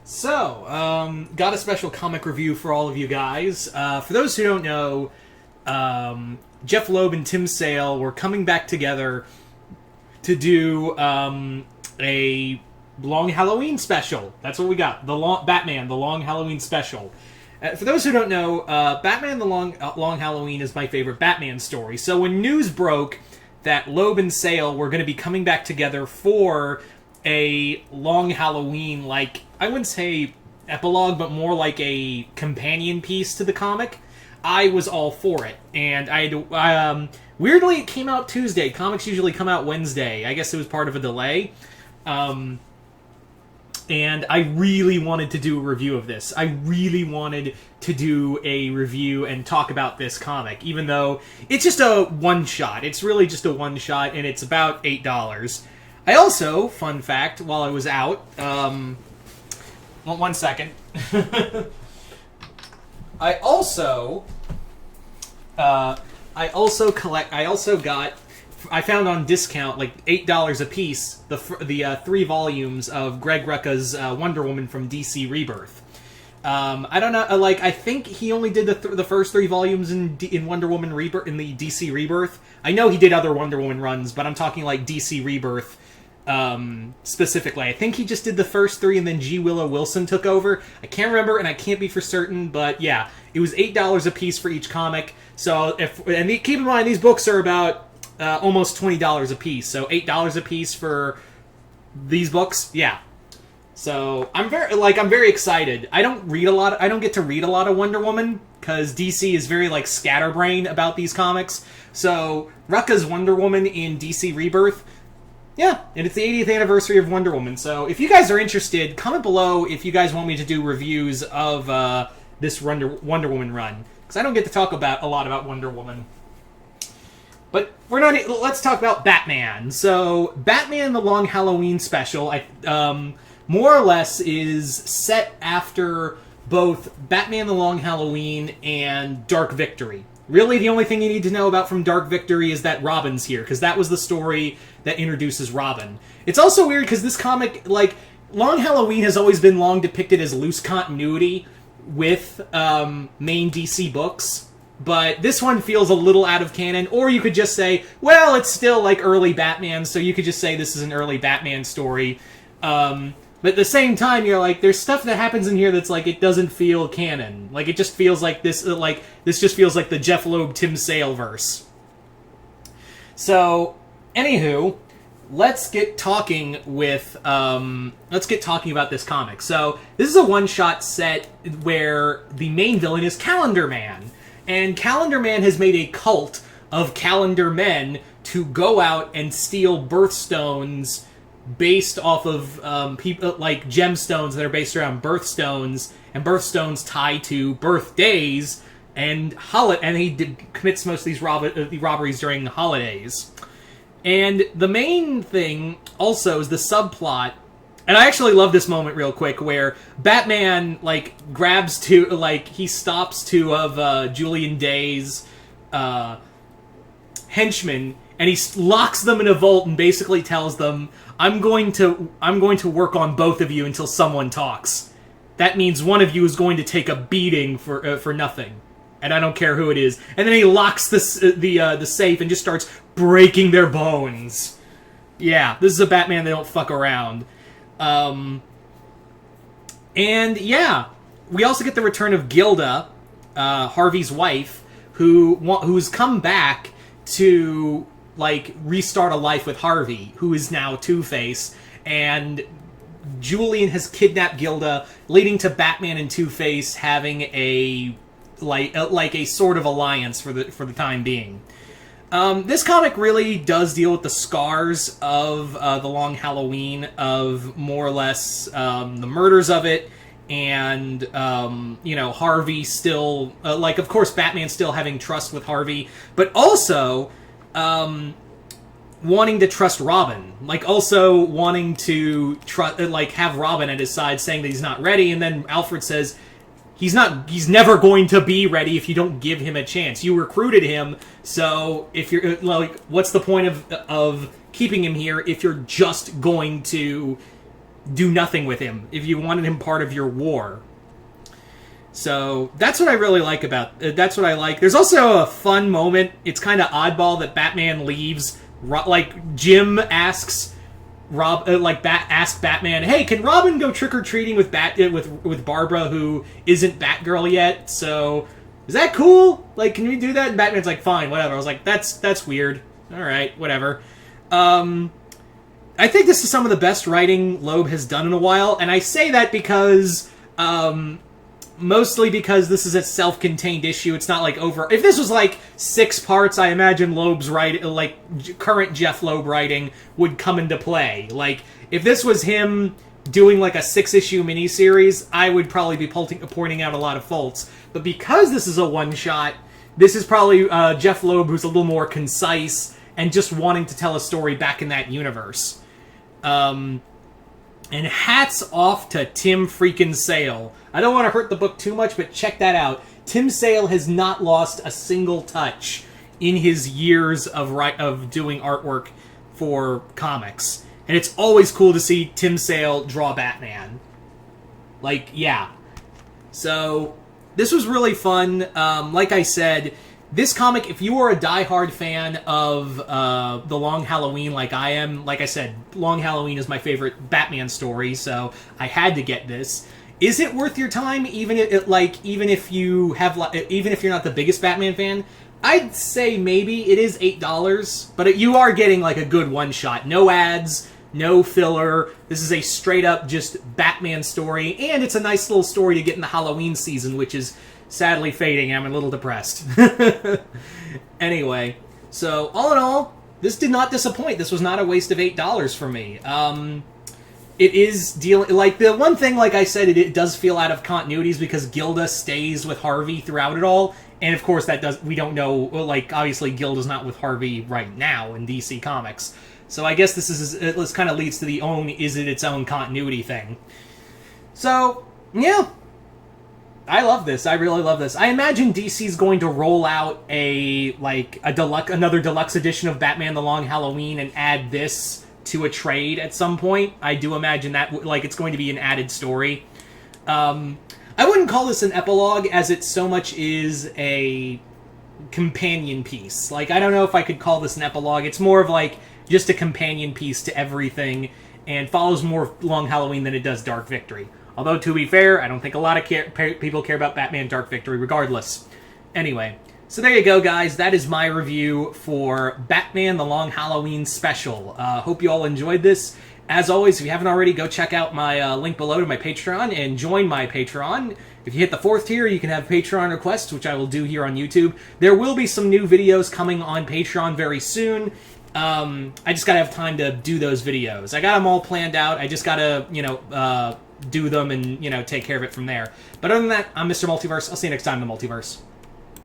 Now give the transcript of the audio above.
Got a special comic review for all of you guys. For those who don't know, Jeff Loeb and Tim Sale were coming back together to do a long Halloween special. That's what we got. Batman, the long Halloween special. For those who don't know, Batman, the long Halloween is my favorite Batman story. So when news broke that Loeb and Sale were going to be coming back together for a long Halloween, like, I wouldn't say epilogue, but more like a companion piece to the comic, I was all for it. And weirdly, it came out Tuesday. Comics usually come out Wednesday. I guess it was part of a delay. And I really wanted to do a review of this. I really wanted to do a review and talk about this comic, even though it's just a one-shot. It's really just a one-shot, and it's about $8. I also, fun fact, while I was out, one second. I found on discount, like $8 a piece, the 3 volumes of Greg Rucka's Wonder Woman from DC Rebirth. I don't know, I think he only did the first 3 volumes in Wonder Woman Rebirth, in the DC Rebirth. I know he did other Wonder Woman runs, but I'm talking like DC Rebirth specifically. I think he just did the first 3 and then G. Willow Wilson took over. I can't remember and I can't be for certain, but yeah, it was $8 a piece for each comic. So keep in mind, these books are about almost $20 a piece. So $8 a piece for these books, yeah. So I'm very excited. I don't get to read a lot of Wonder Woman because DC is very scatterbrained about these comics. So Rucka's Wonder Woman in DC Rebirth, yeah, and it's the 80th anniversary of Wonder Woman. So if you guys are interested, comment below if you guys want me to do reviews of this Wonder Woman run, because I don't get to talk a lot about Wonder Woman. But let's talk about Batman. So Batman: The Long Halloween Special, more or less, is set after both Batman: The Long Halloween and Dark Victory. Really, the only thing you need to know about from Dark Victory is that Robin's here, because that was the story that introduces Robin. It's also weird because this comic, Long Halloween has always been long depicted as loose continuity with main DC books, but this one feels a little out of canon, or you could just say, well, it's still early Batman, so you could just say this is an early Batman story. But at the same time, you're there's stuff that happens in here that's it doesn't feel canon. It just feels like this, this just feels like the Jeff Loeb, Tim Sale verse. So, anywho, let's get talking about this comic. So, this is a one-shot set where the main villain is Calendar Man. And Calendar Man has made a cult of Calendar Men to go out and steal birthstones based off of people gemstones that are based around birthstones, and birthstones tied to birthdays and he commits most of these robberies during holidays. And the main thing also is the subplot, and I actually love this moment real quick where Batman grabs he stops 2 of Julian Day's henchmen, and he locks them in a vault and basically tells them, I'm going to work on both of you until someone talks. That means one of you is going to take a beating for nothing, and I don't care who it is. And then he locks the safe and just starts breaking their bones. Yeah, this is a Batman they don't fuck around. And yeah, we also get the return of Gilda, Harvey's wife, who's come back to restart a life with Harvey, who is now Two-Face, and Julian has kidnapped Gilda, leading to Batman and Two-Face having a sort of alliance for the time being. This comic really does deal with the scars of the Long Halloween, of more or less the murders of it, and Harvey still of course Batman still having trust with Harvey, but also wanting to trust Robin, also wanting to have Robin at his side, saying that he's not ready, and then Alfred says he's never going to be ready if you don't give him a chance. You recruited him, so if you're what's the point of keeping him here if you're just going to do nothing with him, if you wanted him part of your war. So that's what I really like about. That's what I like. There's also a fun moment. It's kind of oddball that Batman leaves. Like Jim asks asks Batman, "Hey, can Robin go trick or treating with with Barbara, who isn't Batgirl yet? So is that cool? Like, can we do that?" And Batman's like, "Fine, whatever." I was like, "That's weird. All right, whatever." I think this is some of the best writing Loeb has done in a while, and I say that because. Mostly because this is a self-contained issue. It's not like over. If this was like 6 parts, I imagine Loeb's writing, like current Jeff Loeb writing, would come into play. Like if this was him doing like a 6-issue miniseries, I would probably be pointing out a lot of faults. But because this is a one-shot, this is probably Jeff Loeb who's a little more concise and just wanting to tell a story back in that universe. And hats off to Tim freaking Sale. I don't want to hurt the book too much, but check that out. Tim Sale has not lost a single touch in his years of doing artwork for comics. And it's always cool to see Tim Sale draw Batman. Like, yeah. So, this was really fun. Like I said, this comic, if you are a diehard fan of The Long Halloween like I am, like I said, Long Halloween is my favorite Batman story, so I had to get this. Is it worth your time, even if you're not the biggest Batman fan? I'd say maybe. It is $8, but you are getting like a good one-shot. No ads, no filler. This is a straight-up just Batman story, and it's a nice little story to get in the Halloween season, which is sadly fading. I'm a little depressed. Anyway, so all in all, this did not disappoint. This was not a waste of $8 for me. It is dealing, like, the one thing, like I said, it does feel out of continuities because Gilda stays with Harvey throughout it all. And of course we don't know, like, obviously Gilda's not with Harvey right now in DC Comics. So I guess this kind of leads to is it its own continuity thing. So, yeah. I love this. I really love this. I imagine DC's going to roll out another deluxe edition of Batman The Long Halloween and add this to a trade at some point. I do imagine that, like, it's going to be an added story. I wouldn't call this an epilogue, as it so much is a companion piece. Like, I don't know if I could call this an epilogue. It's more of, like, just a companion piece to everything, and follows more Long Halloween than it does Dark Victory. Although, to be fair, I don't think a lot of people care about Batman Dark Victory regardless. Anyway, so there you go, guys. That is my review for Batman The Long Halloween Special. Hope you all enjoyed this. As always, if you haven't already, go check out my link below to my Patreon and join my Patreon. If you hit the 4th tier, you can have Patreon requests, which I will do here on YouTube. There will be some new videos coming on Patreon very soon. I just gotta have time to do those videos. I got them all planned out. I just gotta, do them and, take care of it from there. But other than that, I'm Mr. Multiverse. I'll see you next time in the Multiverse.